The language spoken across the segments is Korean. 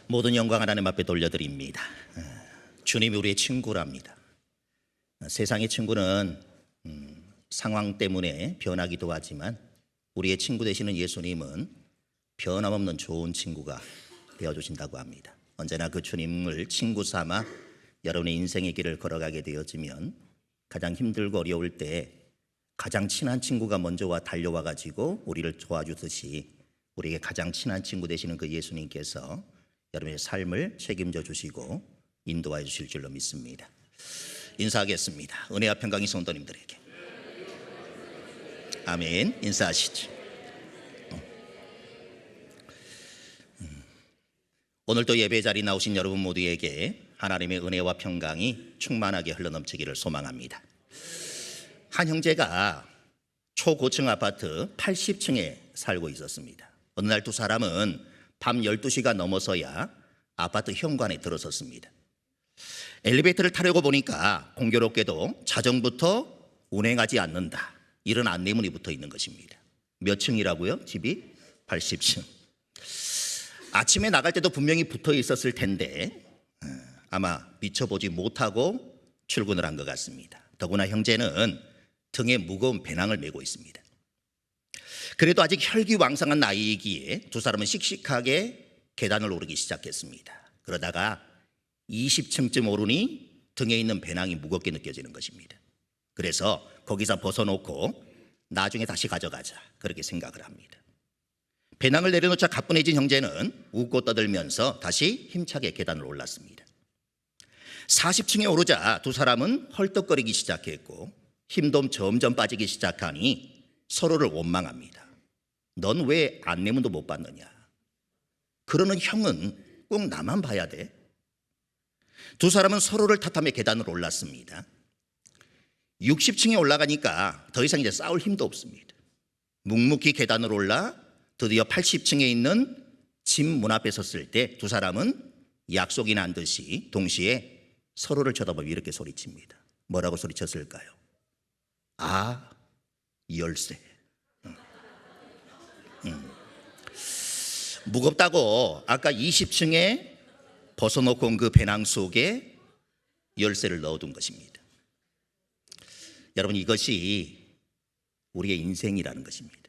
모든 영광 하나님 앞에 돌려드립니다. 주님이 우리의 친구랍니다. 세상의 친구는 상황 때문에 변하기도 하지만 우리의 친구 되시는 예수님은 변함없는 좋은 친구가 되어주신다고 합니다. 언제나 그 주님을 친구 삼아 여러분의 인생의 길을 걸어가게 되어지면 가장 힘들고 어려울 때 가장 친한 친구가 먼저 달려와 가지고 우리를 도와주듯이 우리에게 가장 친한 친구 되시는 그 예수님께서 여러분의 삶을 책임져 주시고 인도하여 주실 줄로 믿습니다. 인사하겠습니다. 은혜와 평강이 성도님들에게. 아멘. 인사하시죠. 오늘도 예배 자리 나오신 여러분 모두에게 하나님의 은혜와 평강이 충만하게 흘러넘치기를 소망합니다. 한 형제가 초고층 아파트 80층에 살고 있었습니다. 어느 날 두 사람은 밤 12시가 넘어서야 아파트 현관에 들어섰습니다. 엘리베이터를 타려고 보니까 공교롭게도 자정부터 운행하지 않는다, 이런 안내문이 붙어 있는 것입니다. 몇 층이라고요? 집이 80층. 아침에 나갈 때도 분명히 붙어 있었을 텐데 아마 미쳐보지 못하고 출근을 한 것 같습니다. 더구나 형제는 등에 무거운 배낭을 메고 있습니다. 그래도 아직 혈기왕성한 나이이기에 두 사람은 씩씩하게 계단을 오르기 시작했습니다. 그러다가 20층쯤 오르니 등에 있는 배낭이 무겁게 느껴지는 것입니다. 그래서 거기서 벗어놓고 나중에 다시 가져가자, 그렇게 생각을 합니다. 배낭을 내려놓자 가뿐해진 형제는 웃고 떠들면서 다시 힘차게 계단을 올랐습니다. 40층에 오르자 두 사람은 헐떡거리기 시작했고 힘도 점점 빠지기 시작하니 서로를 원망합니다. 넌 왜 안내문도 못 봤느냐? 그러는 형은 꼭 나만 봐야 돼? 두 사람은 서로를 탓하며 계단을 올랐습니다. 60층에 올라가니까 더 이상 이제 싸울 힘도 없습니다. 묵묵히 계단을 올라 드디어 80층에 있는 집 문 앞에 섰을 때 두 사람은 약속이 난 듯이 동시에 서로를 쳐다보며 이렇게 소리칩니다. 뭐라고 소리쳤을까요? 아, 열쇠. 무겁다고 아까 20층에 벗어놓고 온 그 배낭 속에 열쇠를 넣어둔 것입니다. 여러분, 이것이 우리의 인생이라는 것입니다.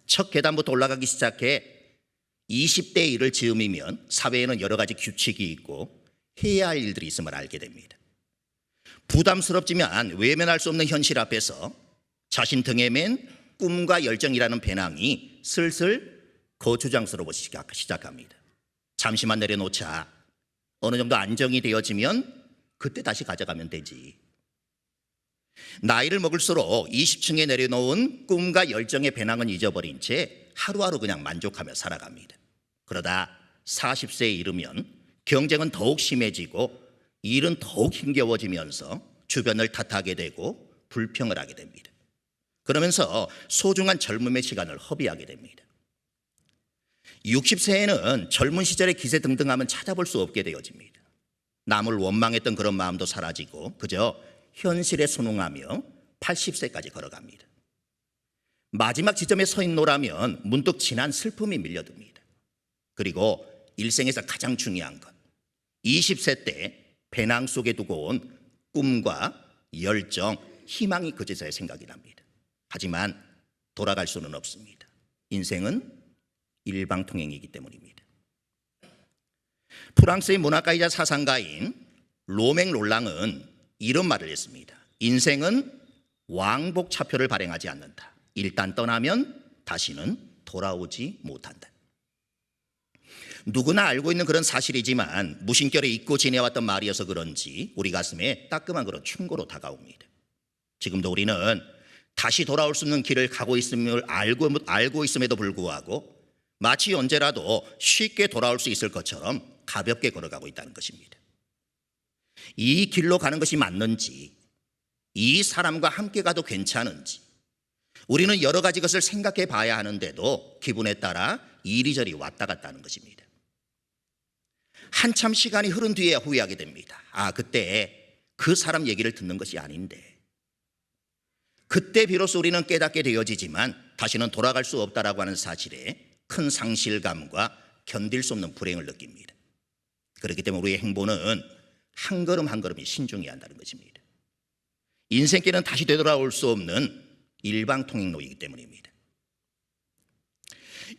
첫 계단부터 올라가기 시작해 20대 일을 즈음이면 사회에는 여러 가지 규칙이 있고 해야 할 일들이 있음을 알게 됩니다. 부담스럽지만 외면할 수 없는 현실 앞에서 자신 등에 맨 꿈과 열정이라는 배낭이 슬슬 거추장스러워지기 시작합니다. 잠시만 내려놓자, 어느 정도 안정이 되어지면 그때 다시 가져가면 되지. 나이를 먹을수록 20층에 내려놓은 꿈과 열정의 배낭은 잊어버린 채 하루하루 그냥 만족하며 살아갑니다. 그러다 40세에 이르면 경쟁은 더욱 심해지고 일은 더욱 힘겨워지면서 주변을 탓하게 되고 불평을 하게 됩니다. 그러면서 소중한 젊음의 시간을 허비하게 됩니다. 60세에는 젊은 시절의 기세등등함은 찾아볼 수 없게 되어집니다. 남을 원망했던 그런 마음도 사라지고 그저 현실에 순응하며 80세까지 걸어갑니다. 마지막 지점에 서 있노라면 문득 진한 슬픔이 밀려듭니다. 그리고 일생에서 가장 중요한 것, 20세 때 배낭 속에 두고 온 꿈과 열정, 희망이 그제서야 생각이 납니다. 하지만 돌아갈 수는 없습니다. 인생은 일방통행이기 때문입니다. 프랑스의 문학가이자 사상가인 로맹 롤랑은 이런 말을 했습니다. 인생은 왕복차표를 발행하지 않는다. 일단 떠나면 다시는 돌아오지 못한다. 누구나 알고 있는 그런 사실이지만 무심결에 잊고 지내왔던 말이어서 그런지 우리 가슴에 따끔한 그런 충고로 다가옵니다. 지금도 우리는 다시 돌아올 수 없는 길을 가고 있음을 알고 있음에도 불구하고 마치 언제라도 쉽게 돌아올 수 있을 것처럼 가볍게 걸어가고 있다는 것입니다. 이 길로 가는 것이 맞는지, 이 사람과 함께 가도 괜찮은지, 우리는 여러 가지 것을 생각해 봐야 하는데도 기분에 따라 이리저리 왔다 갔다 하는 것입니다. 한참 시간이 흐른 뒤에야 후회하게 됩니다. 아, 그때 그 사람 얘기를 듣는 것이 아닌데. 그때 비로소 우리는 깨닫게 되어지지만 다시는 돌아갈 수 없다라고 하는 사실에 큰 상실감과 견딜 수 없는 불행을 느낍니다. 그렇기 때문에 우리의 행보는 한 걸음 한 걸음이 신중해야 한다는 것입니다. 인생길은 다시 되돌아올 수 없는 일방통행로이기 때문입니다.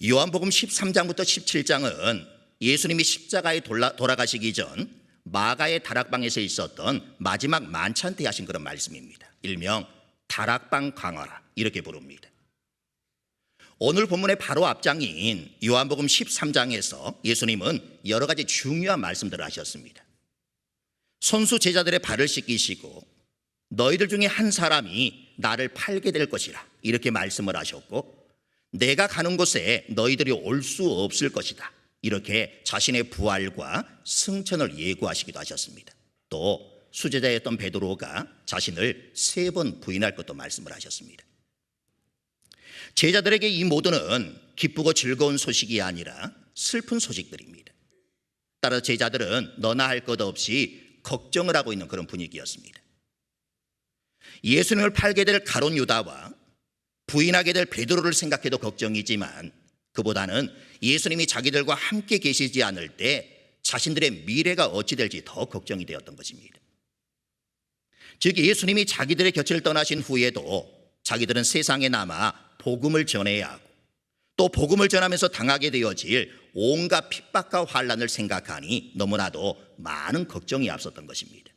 요한복음 13장부터 17장은 예수님이 십자가에 돌아가시기 전 마가의 다락방에서 있었던 마지막 만찬 때 하신 그런 말씀입니다. 일명 다락방 강화라 이렇게 부릅니다. 오늘 본문의 바로 앞장인 요한복음 13장에서 예수님은 여러 가지 중요한 말씀들을 하셨습니다. 손수 제자들의 발을 씻기시고 너희들 중에 한 사람이 나를 팔게 될 것이라 이렇게 말씀을 하셨고, 내가 가는 곳에 너희들이 올 수 없을 것이다 이렇게 자신의 부활과 승천을 예고하시기도 하셨습니다. 또 수제자였던 베드로가 자신을 3번 부인할 것도 말씀을 하셨습니다. 제자들에게 이 모두는 기쁘고 즐거운 소식이 아니라 슬픈 소식들입니다. 따라서 제자들은 너나 할 것 없이 걱정을 하고 있는 그런 분위기였습니다. 예수님을 팔게 될 가룟 유다와 부인하게 될 베드로를 생각해도 걱정이지만, 그보다는 예수님이 자기들과 함께 계시지 않을 때 자신들의 미래가 어찌 될지 더 걱정이 되었던 것입니다. 즉 예수님이 자기들의 곁을 떠나신 후에도 자기들은 세상에 남아 복음을 전해야 하고, 또 복음을 전하면서 당하게 되어질 온갖 핍박과 환난을 생각하니 너무나도 많은 걱정이 앞섰던 것입니다.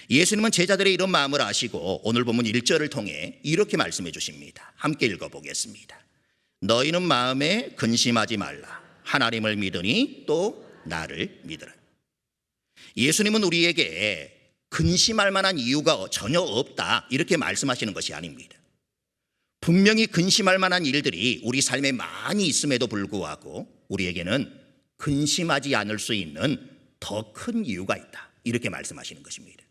예수님은 제자들의 이런 마음을 아시고 오늘 본문 1절을 통해 이렇게 말씀해 주십니다. 함께 읽어보겠습니다. 너희는 마음에 근심하지 말라. 하나님을 믿으니 또 나를 믿으라. 예수님은 우리에게 근심할 만한 이유가 전혀 없다 이렇게 말씀하시는 것이 아닙니다. 분명히 근심할 만한 일들이 우리 삶에 많이 있음에도 불구하고 우리에게는 근심하지 않을 수 있는 더 큰 이유가 있다 이렇게 말씀하시는 것입니다.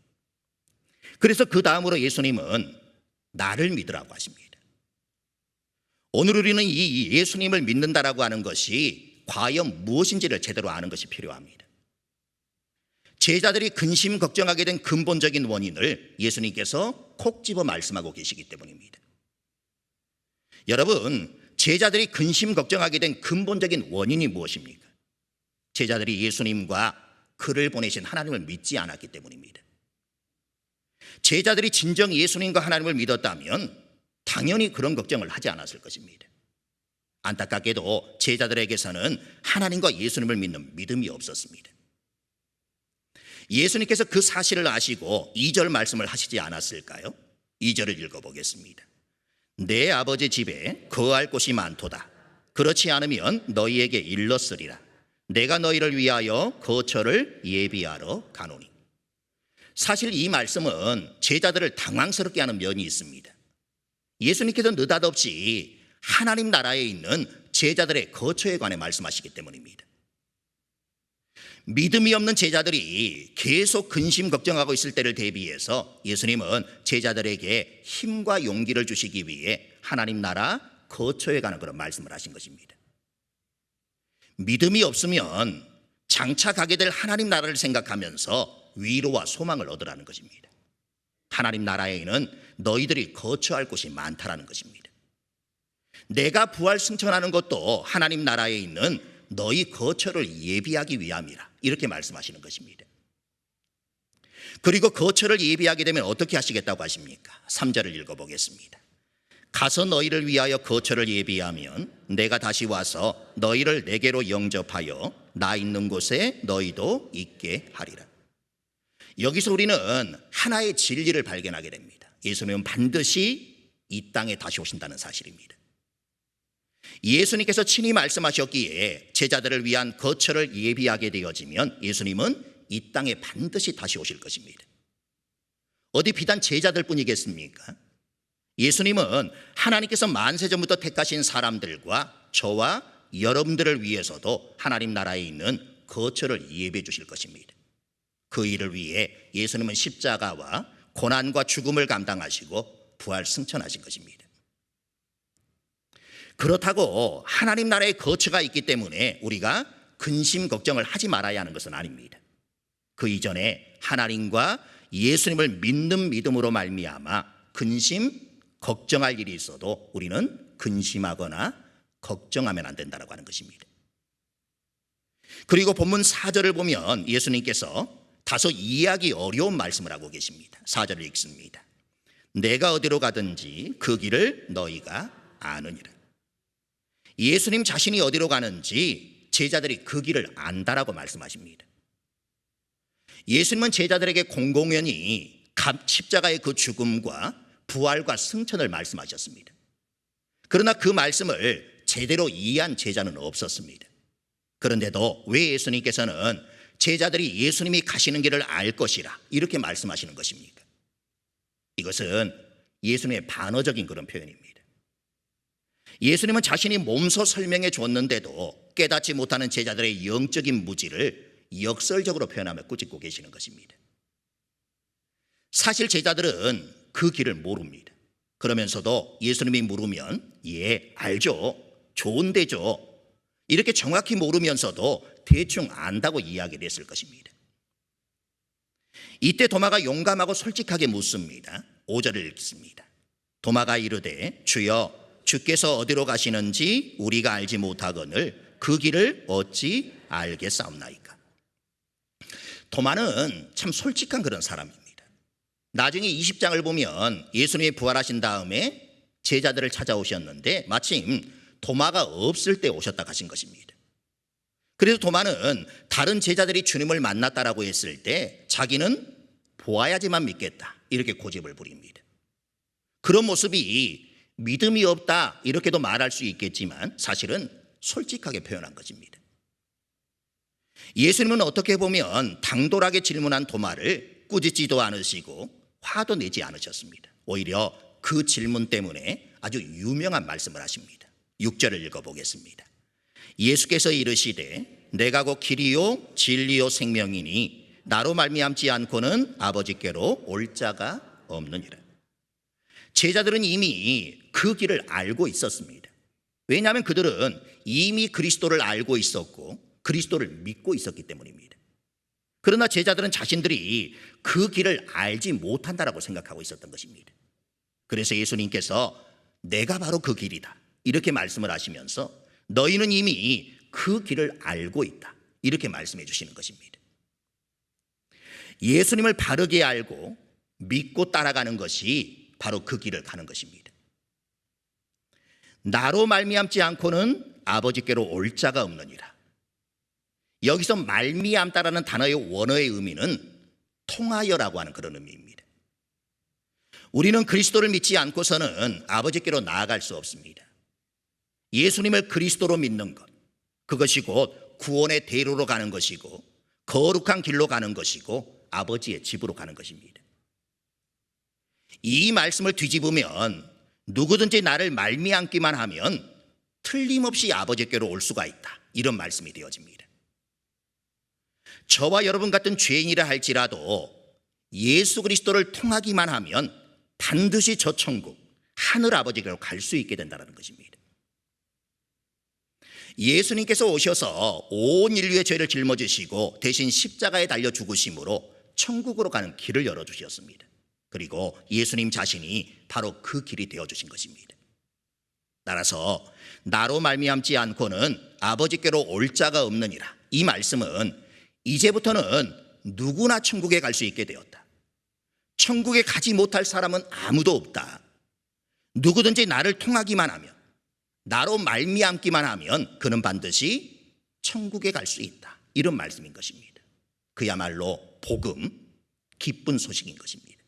그래서 그 다음으로 예수님은 나를 믿으라고 하십니다. 오늘 우리는 이 예수님을 믿는다라고 하는 것이 과연 무엇인지를 제대로 아는 것이 필요합니다. 제자들이 근심 걱정하게 된 근본적인 원인을 예수님께서 콕 집어 말씀하고 계시기 때문입니다. 여러분, 제자들이 근심 걱정하게 된 근본적인 원인이 무엇입니까? 제자들이 예수님과 그를 보내신 하나님을 믿지 않았기 때문입니다. 제자들이 진정 예수님과 하나님을 믿었다면 당연히 그런 걱정을 하지 않았을 것입니다. 안타깝게도 제자들에게서는 하나님과 예수님을 믿는 믿음이 없었습니다. 예수님께서 그 사실을 아시고 2절 말씀을 하시지 않았을까요? 2절을 읽어보겠습니다. 내 아버지 집에 거할 곳이 많도다. 그렇지 않으면 너희에게 일렀으리라. 내가 너희를 위하여 거처를 예비하러 가노니. 사실 이 말씀은 제자들을 당황스럽게 하는 면이 있습니다. 예수님께서 느닷없이 하나님 나라에 있는 제자들의 거처에 관해 말씀하시기 때문입니다. 믿음이 없는 제자들이 계속 근심 걱정하고 있을 때를 대비해서 예수님은 제자들에게 힘과 용기를 주시기 위해 하나님 나라 거처에 가는 그런 말씀을 하신 것입니다. 믿음이 없으면 장차 가게 될 하나님 나라를 생각하면서 위로와 소망을 얻으라는 것입니다. 하나님 나라에는 너희들이 거처할 곳이 많다라는 것입니다. 내가 부활 승천하는 것도 하나님 나라에 있는 너희 거처를 예비하기 위함이라 이렇게 말씀하시는 것입니다. 그리고 거처를 예비하게 되면 어떻게 하시겠다고 하십니까? 3절을 읽어보겠습니다. 가서 너희를 위하여 거처를 예비하면 내가 다시 와서 너희를 내게로 영접하여 나 있는 곳에 너희도 있게 하리라. 여기서 우리는 하나의 진리를 발견하게 됩니다. 예수님은 반드시 이 땅에 다시 오신다는 사실입니다. 예수님께서 친히 말씀하셨기에 제자들을 위한 거처를 예비하게 되어지면 예수님은 이 땅에 반드시 다시 오실 것입니다. 어디 비단 제자들 뿐이겠습니까? 예수님은 하나님께서 만세전부터 택하신 사람들과 저와 여러분들을 위해서도 하나님 나라에 있는 거처를 예비해 주실 것입니다. 그 일을 위해 예수님은 십자가와 고난과 죽음을 감당하시고 부활 승천하신 것입니다. 그렇다고 하나님 나라의 거처가 있기 때문에 우리가 근심 걱정을 하지 말아야 하는 것은 아닙니다. 그 이전에 하나님과 예수님을 믿는 믿음으로 말미암아 근심 걱정할 일이 있어도 우리는 근심하거나 걱정하면 안 된다고 하는 것입니다. 그리고 본문 4절을 보면 예수님께서 다소 이해하기 어려운 말씀을 하고 계십니다. 4절을 읽습니다. 내가 어디로 가든지 그 길을 너희가 아느니라. 예수님 자신이 어디로 가는지 제자들이 그 길을 안다라고 말씀하십니다. 예수님은 제자들에게 공공연히 십자가의 그 죽음과 부활과 승천을 말씀하셨습니다. 그러나 그 말씀을 제대로 이해한 제자는 없었습니다. 그런데도 왜 예수님께서는 제자들이 예수님이 가시는 길을 알 것이라 이렇게 말씀하시는 것입니까? 이것은 예수님의 반어적인 그런 표현입니다. 예수님은 자신이 몸소 설명해 줬는데도 깨닫지 못하는 제자들의 영적인 무지를 역설적으로 표현하며 꾸짖고 계시는 것입니다. 사실 제자들은 그 길을 모릅니다. 그러면서도 예수님이 물으면 예, 알죠. 좋은 데죠. 이렇게 정확히 모르면서도 대충 안다고 이야기를 했을 것입니다. 이때 도마가 용감하고 솔직하게 묻습니다. 5절을 읽습니다. 도마가 이르되 주여 주께서 어디로 가시는지 우리가 알지 못하거늘 그 길을 어찌 알겠사옵나이까. 도마는 참 솔직한 그런 사람입니다. 나중에 20장을 보면 예수님이 부활하신 다음에 제자들을 찾아오셨는데 마침 도마가 없을 때 오셨다 가신 것입니다. 그래서 도마는 다른 제자들이 주님을 만났다라고 했을 때 자기는 보아야지만 믿겠다 이렇게 고집을 부립니다. 그런 모습이 믿음이 없다 이렇게도 말할 수 있겠지만 사실은 솔직하게 표현한 것입니다. 예수님은 어떻게 보면 당돌하게 질문한 도마를 꾸짖지도 않으시고 화도 내지 않으셨습니다. 오히려 그 질문 때문에 아주 유명한 말씀을 하십니다. 6절을 읽어보겠습니다. 예수께서 이르시되 내가 곧 길이요 진리요 생명이니 나로 말미암지 않고는 아버지께로 올 자가 없느니라. 제자들은 이미 그 길을 알고 있었습니다. 왜냐하면 그들은 이미 그리스도를 알고 있었고 그리스도를 믿고 있었기 때문입니다. 그러나 제자들은 자신들이 그 길을 알지 못한다라고 생각하고 있었던 것입니다. 그래서 예수님께서 내가 바로 그 길이다 이렇게 말씀을 하시면서 너희는 이미 그 길을 알고 있다 이렇게 말씀해 주시는 것입니다. 예수님을 바르게 알고 믿고 따라가는 것이 바로 그 길을 가는 것입니다. 나로 말미암지 않고는 아버지께로 올 자가 없느니라. 여기서 말미암다라는 단어의 원어의 의미는 통하여라고 하는 그런 의미입니다. 우리는 그리스도를 믿지 않고서는 아버지께로 나아갈 수 없습니다. 예수님을 그리스도로 믿는 것, 그것이 곧 구원의 대로로 가는 것이고 거룩한 길로 가는 것이고 아버지의 집으로 가는 것입니다. 이 말씀을 뒤집으면 누구든지 나를 말미암기만 하면 틀림없이 아버지께로 올 수가 있다 이런 말씀이 되어집니다. 저와 여러분 같은 죄인이라 할지라도 예수 그리스도를 통하기만 하면 반드시 저 천국 하늘 아버지께로 갈 수 있게 된다는 것입니다. 예수님께서 오셔서 온 인류의 죄를 짊어지시고 대신 십자가에 달려 죽으심으로 천국으로 가는 길을 열어주셨습니다. 그리고 예수님 자신이 바로 그 길이 되어주신 것입니다. 따라서 나로 말미암지 않고는 아버지께로 올 자가 없느니라. 이 말씀은 이제부터는 누구나 천국에 갈 수 있게 되었다. 천국에 가지 못할 사람은 아무도 없다. 누구든지 나를 통하기만 하면 나로 말미암기만 하면 그는 반드시 천국에 갈 수 있다. 이런 말씀인 것입니다. 그야말로 복음, 기쁜 소식인 것입니다.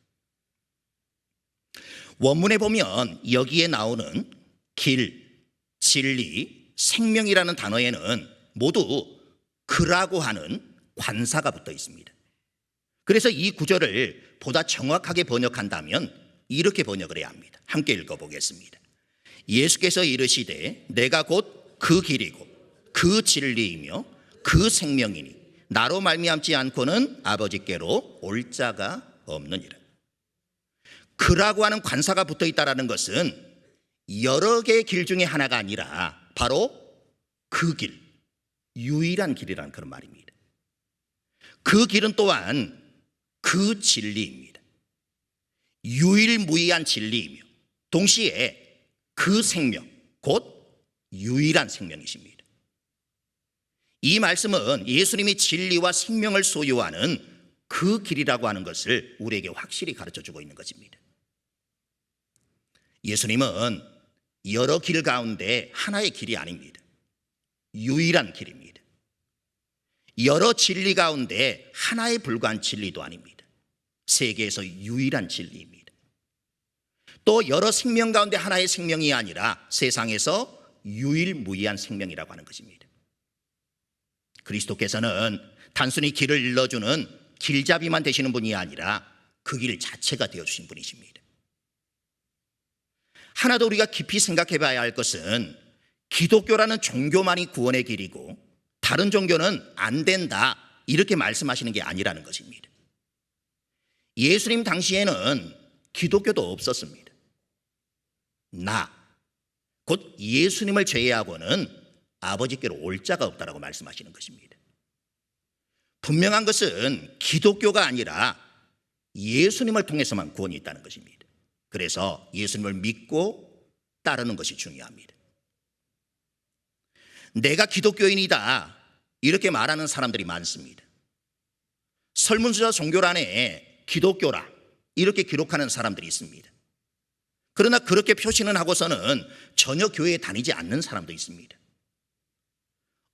원문에 보면 여기에 나오는 길, 진리, 생명이라는 단어에는 모두 그라고 하는 관사가 붙어 있습니다. 그래서 이 구절을 보다 정확하게 번역한다면 이렇게 번역을 해야 합니다. 함께 읽어보겠습니다. 예수께서 이르시되 내가 곧 그 길이고 그 진리이며 그 생명이니 나로 말미암지 않고는 아버지께로 올 자가 없느니라. 그라고 하는 관사가 붙어 있다는 것은 여러 개의 길 중에 하나가 아니라 바로 그 길, 유일한 길이라는 그런 말입니다. 그 길은 또한 그 진리입니다. 유일무이한 진리이며 동시에 그 생명, 곧 유일한 생명이십니다. 이 말씀은 예수님이 진리와 생명을 소유하는 그 길이라고 하는 것을 우리에게 확실히 가르쳐주고 있는 것입니다. 예수님은 여러 길 가운데 하나의 길이 아닙니다. 유일한 길입니다. 여러 진리 가운데 하나에 불과한 진리도 아닙니다. 세계에서 유일한 진리입니다. 또 여러 생명 가운데 하나의 생명이 아니라 세상에서 유일무이한 생명이라고 하는 것입니다. 그리스도께서는 단순히 길을 일러주는 길잡이만 되시는 분이 아니라 그 길 자체가 되어주신 분이십니다. 하나 더 우리가 깊이 생각해 봐야 할 것은 기독교라는 종교만이 구원의 길이고 다른 종교는 안 된다 이렇게 말씀하시는 게 아니라는 것입니다. 예수님 당시에는 기독교도 없었습니다. 곧 예수님을 제외하고는 아버지께로 올 자가 없다라고 말씀하시는 것입니다. 분명한 것은 기독교가 아니라 예수님을 통해서만 구원이 있다는 것입니다. 그래서 예수님을 믿고 따르는 것이 중요합니다. 내가 기독교인이다 이렇게 말하는 사람들이 많습니다. 설문조사 종교란에 기독교라 이렇게 기록하는 사람들이 있습니다. 그러나 그렇게 표시는 하고서는 전혀 교회에 다니지 않는 사람도 있습니다.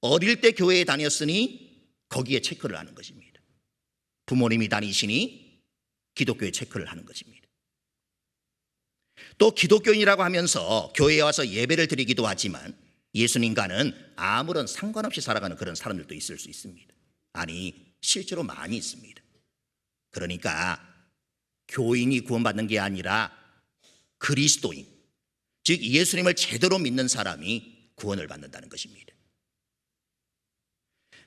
어릴 때 교회에 다녔으니 거기에 체크를 하는 것입니다. 부모님이 다니시니 기독교에 체크를 하는 것입니다. 또 기독교인이라고 하면서 교회에 와서 예배를 드리기도 하지만 예수님과는 아무런 상관없이 살아가는 그런 사람들도 있을 수 있습니다. 아니, 실제로 많이 있습니다. 그러니까 교인이 구원받는 게 아니라 그리스도인, 즉 예수님을 제대로 믿는 사람이 구원을 받는다는 것입니다.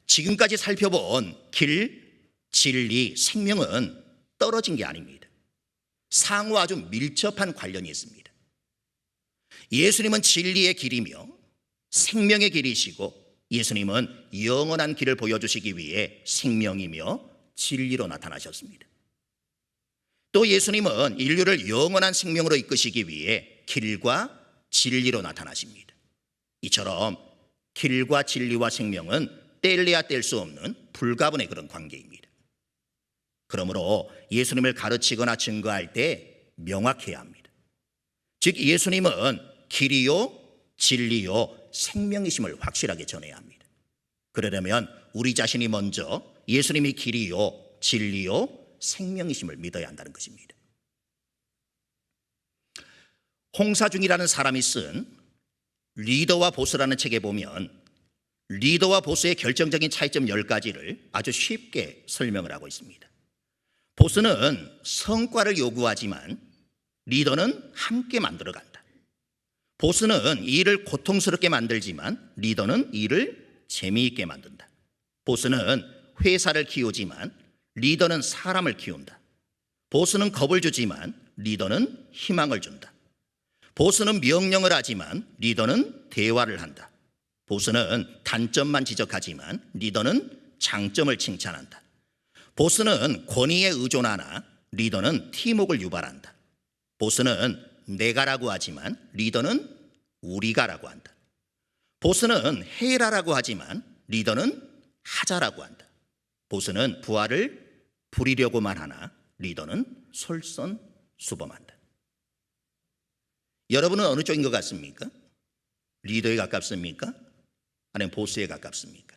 지금까지 살펴본 길, 진리, 생명은 떨어진 게 아닙니다. 상호 아주 밀접한 관련이 있습니다. 예수님은 진리의 길이며 생명의 길이시고 예수님은 영원한 길을 보여주시기 위해 생명이며 진리로 나타나셨습니다. 또 예수님은 인류를 영원한 생명으로 이끄시기 위해 길과 진리로 나타나십니다. 이처럼 길과 진리와 생명은 뗄래야 뗄 수 없는 불가분의 그런 관계입니다. 그러므로 예수님을 가르치거나 증거할 때 명확해야 합니다. 즉 예수님은 길이요 진리요 생명이심을 확실하게 전해야 합니다. 그러려면 우리 자신이 먼저 예수님이 길이요 진리요 생명이심을 믿어야 한다는 것입니다. 홍사중이라는 사람이 쓴 리더와 보스라는 책에 보면 리더와 보스의 결정적인 차이점 10가지를 아주 쉽게 설명을 하고 있습니다. 보스는 성과를 요구하지만 리더는 함께 만들어간다. 보스는 일을 고통스럽게 만들지만 리더는 일을 재미있게 만든다. 보스는 회사를 키우지만 리더는 사람을 키운다. 보스는 겁을 주지만 리더는 희망을 준다. 보스는 명령을 하지만 리더는 대화를 한다. 보스는 단점만 지적하지만 리더는 장점을 칭찬한다. 보스는 권위에 의존하나 리더는 팀웍을 유발한다. 보스는 내가라고 하지만 리더는 우리가라고 한다. 보스는 해라라고 하지만 리더는 하자라고 한다. 보스는 부하를 부리려고만 하나 리더는 솔선수범한다. 여러분은 어느 쪽인 것 같습니까? 리더에 가깝습니까? 아니면 보스에 가깝습니까?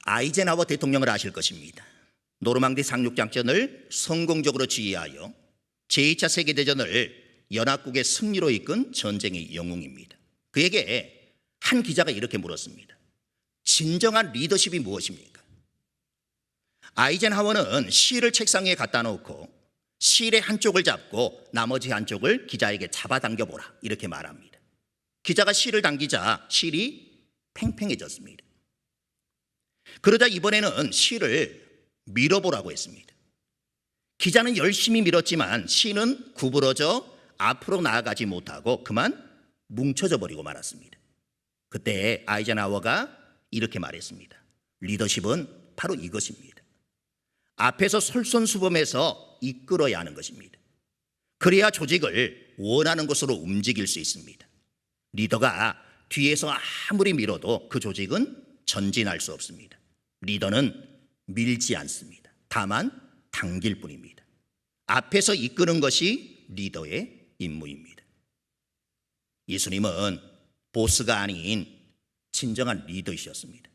아이젠하워 대통령을 아실 것입니다. 노르망디 상륙작전을 성공적으로 지휘하여 제2차 세계대전을 연합국의 승리로 이끈 전쟁의 영웅입니다. 그에게 한 기자가 이렇게 물었습니다. 진정한 리더십이 무엇입니까? 아이젠하워는 실을 책상 위에 갖다 놓고 실의 한쪽을 잡고 나머지 한쪽을 기자에게 잡아당겨보라 이렇게 말합니다. 기자가 실을 당기자 실이 팽팽해졌습니다. 그러자 이번에는 실을 밀어보라고 했습니다. 기자는 열심히 밀었지만 실은 구부러져 앞으로 나아가지 못하고 그만 뭉쳐져 버리고 말았습니다. 그때 아이젠하워가 이렇게 말했습니다. 리더십은 바로 이것입니다. 앞에서 솔선수범해서 이끌어야 하는 것입니다. 그래야 조직을 원하는 곳으로 움직일 수 있습니다. 리더가 뒤에서 아무리 밀어도 그 조직은 전진할 수 없습니다. 리더는 밀지 않습니다. 다만 당길 뿐입니다. 앞에서 이끄는 것이 리더의 임무입니다. 예수님은 보스가 아닌 진정한 리더이셨습니다.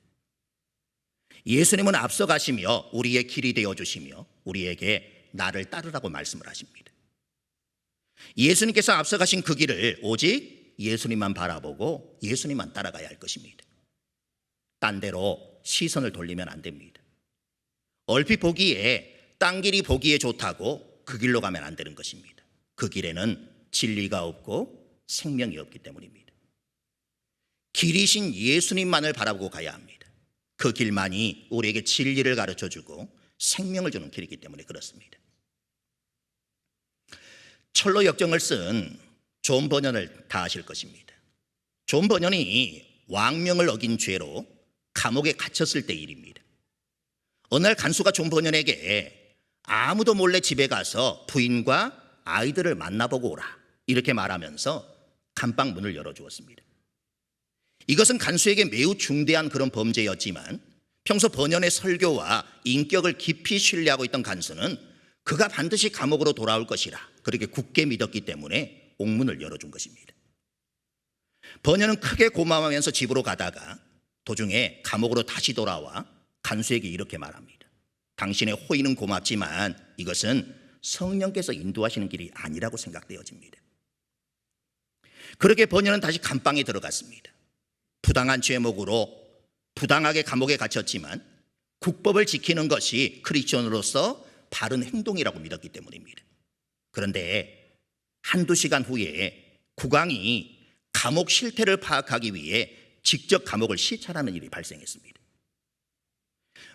예수님은 앞서가시며 우리의 길이 되어주시며 우리에게 나를 따르라고 말씀을 하십니다. 예수님께서 앞서가신 그 길을 오직 예수님만 바라보고 예수님만 따라가야 할 것입니다. 딴 데로 시선을 돌리면 안 됩니다. 얼핏 보기에 딴 길이 보기에 좋다고 그 길로 가면 안 되는 것입니다. 그 길에는 진리가 없고 생명이 없기 때문입니다. 길이신 예수님만을 바라보고 가야 합니다. 그 길만이 우리에게 진리를 가르쳐주고 생명을 주는 길이기 때문에 그렇습니다. 철로 역정을 쓴 존 버년을 다 아실 것입니다. 존 버년이 왕명을 어긴 죄로 감옥에 갇혔을 때 일입니다. 어느 날 간수가 존 버년에게 아무도 몰래 집에 가서 부인과 아이들을 만나보고 오라 이렇게 말하면서 감방 문을 열어주었습니다. 이것은 간수에게 매우 중대한 그런 범죄였지만 평소 버년의 설교와 인격을 깊이 신뢰하고 있던 간수는 그가 반드시 감옥으로 돌아올 것이라 그렇게 굳게 믿었기 때문에 옥문을 열어준 것입니다. 버년은 크게 고마워하면서 집으로 가다가 도중에 감옥으로 다시 돌아와 간수에게 이렇게 말합니다. 당신의 호의는 고맙지만 이것은 성령께서 인도하시는 길이 아니라고 생각되어집니다. 그렇게 버년은 다시 감방에 들어갔습니다. 부당한 제목으로 부당하게 감옥에 갇혔지만 국법을 지키는 것이 크리스천으로서 바른 행동이라고 믿었기 때문입니다. 그런데 한두 시간 후에 국왕이 감옥 실태를 파악하기 위해 직접 감옥을 시찰하는 일이 발생했습니다.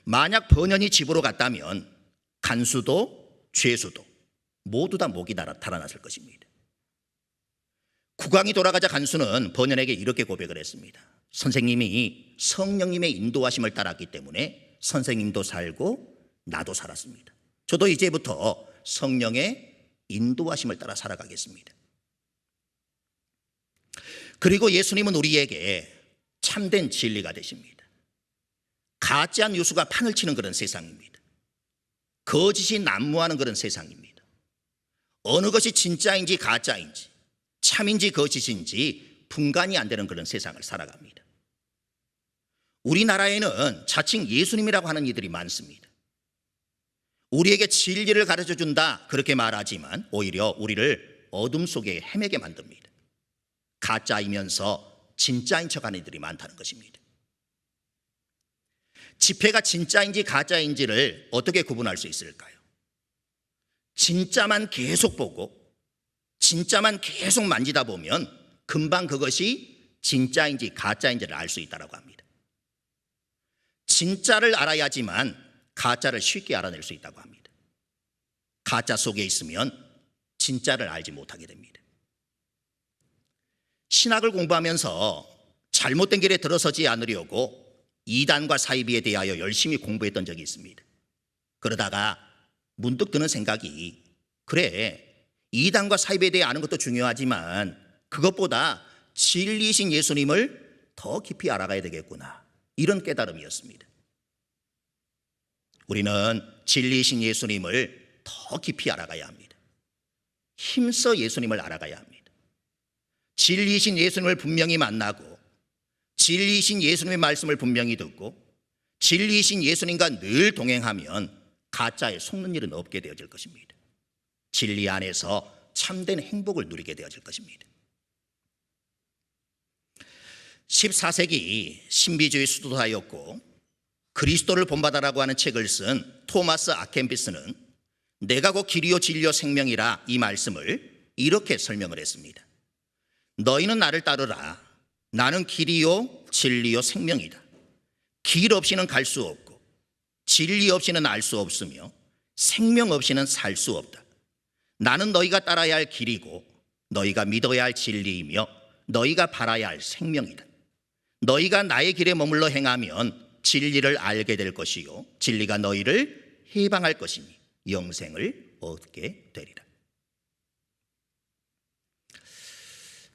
만약 버년이 집으로 갔다면 간수도 죄수도 모두 다 목이 달아났을 것입니다. 국왕이 돌아가자 간수는 버년에게 이렇게 고백을 했습니다. 선생님이 성령님의 인도하심을 따랐기 때문에 선생님도 살고 나도 살았습니다. 저도 이제부터 성령의 인도하심을 따라 살아가겠습니다. 그리고 예수님은 우리에게 참된 진리가 되십니다. 가짜 뉴스가 판을 치는 그런 세상입니다. 거짓이 난무하는 그런 세상입니다. 어느 것이 진짜인지 가짜인지 참인지 거짓인지 분간이 안 되는 그런 세상을 살아갑니다. 우리나라에는 자칭 예수님이라고 하는 이들이 많습니다. 우리에게 진리를 가르쳐준다 그렇게 말하지만 오히려 우리를 어둠 속에 헤매게 만듭니다. 가짜이면서 진짜인 척하는 이들이 많다는 것입니다. 지폐가 진짜인지 가짜인지를 어떻게 구분할 수 있을까요? 진짜만 계속 보고 진짜만 계속 만지다 보면 금방 그것이 진짜인지 가짜인지를 알 수 있다고 합니다. 진짜를 알아야지만 가짜를 쉽게 알아낼 수 있다고 합니다. 가짜 속에 있으면 진짜를 알지 못하게 됩니다. 신학을 공부하면서 잘못된 길에 들어서지 않으려고 이단과 사이비에 대하여 열심히 공부했던 적이 있습니다. 그러다가 문득 드는 생각이 그래 이단과 사이비에 대해 아는 것도 중요하지만 그것보다 진리이신 예수님을 더 깊이 알아가야 되겠구나 이런 깨달음이었습니다. 우리는 진리이신 예수님을 더 깊이 알아가야 합니다. 힘써 예수님을 알아가야 합니다. 진리이신 예수님을 분명히 만나고 진리이신 예수님의 말씀을 분명히 듣고 진리이신 예수님과 늘 동행하면 가짜에 속는 일은 없게 되어질 것입니다. 진리 안에서 참된 행복을 누리게 되어질 것입니다. 14세기 신비주의 수도사였고 그리스도를 본받아라고 하는 책을 쓴 토마스 아켄피스는 내가 곧 길이요 진리요 생명이라 이 말씀을 이렇게 설명을 했습니다. 너희는 나를 따르라. 나는 길이요 진리요 생명이다. 길 없이는 갈 수 없고 진리 없이는 알 수 없으며 생명 없이는 살 수 없다. 나는 너희가 따라야 할 길이고 너희가 믿어야 할 진리이며 너희가 바라야 할 생명이다. 너희가 나의 길에 머물러 행하면 진리를 알게 될 것이요 진리가 너희를 해방할 것이니 영생을 얻게 되리라.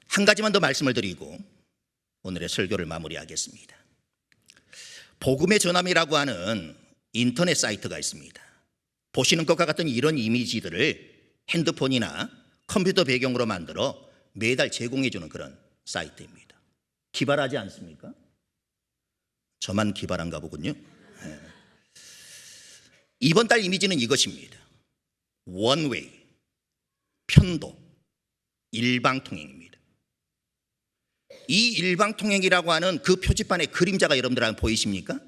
한 가지만 더 말씀을 드리고 오늘의 설교를 마무리하겠습니다. 복음의 전함이라고 하는 인터넷 사이트가 있습니다. 보시는 것과 같은 이런 이미지들을 핸드폰이나 컴퓨터 배경으로 만들어 매달 제공해주는 그런 사이트입니다. 기발하지 않습니까? 저만 기발한가 보군요. 네. 이번 달 이미지는 이것입니다. 원웨이, 편도, 일방통행입니다. 이 일방통행이라고 하는 그 표지판의 그림자가 여러분들 보이십니까?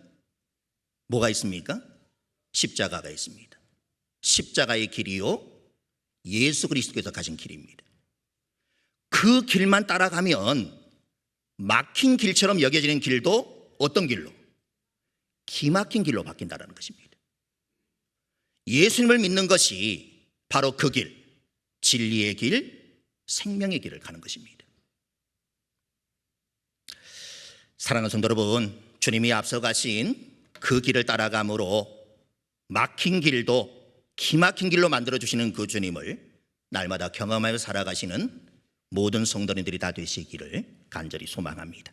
뭐가 있습니까? 십자가가 있습니다. 십자가의 길이요, 예수 그리스도께서 가신 길입니다. 그 길만 따라가면 막힌 길처럼 여겨지는 길도 어떤 길로? 기막힌 길로 바뀐다는 것입니다. 예수님을 믿는 것이 바로 그 길, 진리의 길, 생명의 길을 가는 것입니다. 사랑하는 성도 여러분, 주님이 앞서가신 그 길을 따라감으로 막힌 길도 기막힌 길로 만들어주시는 그 주님을 날마다 경험하며 살아가시는 모든 성도님들이 다 되시기를 간절히 소망합니다.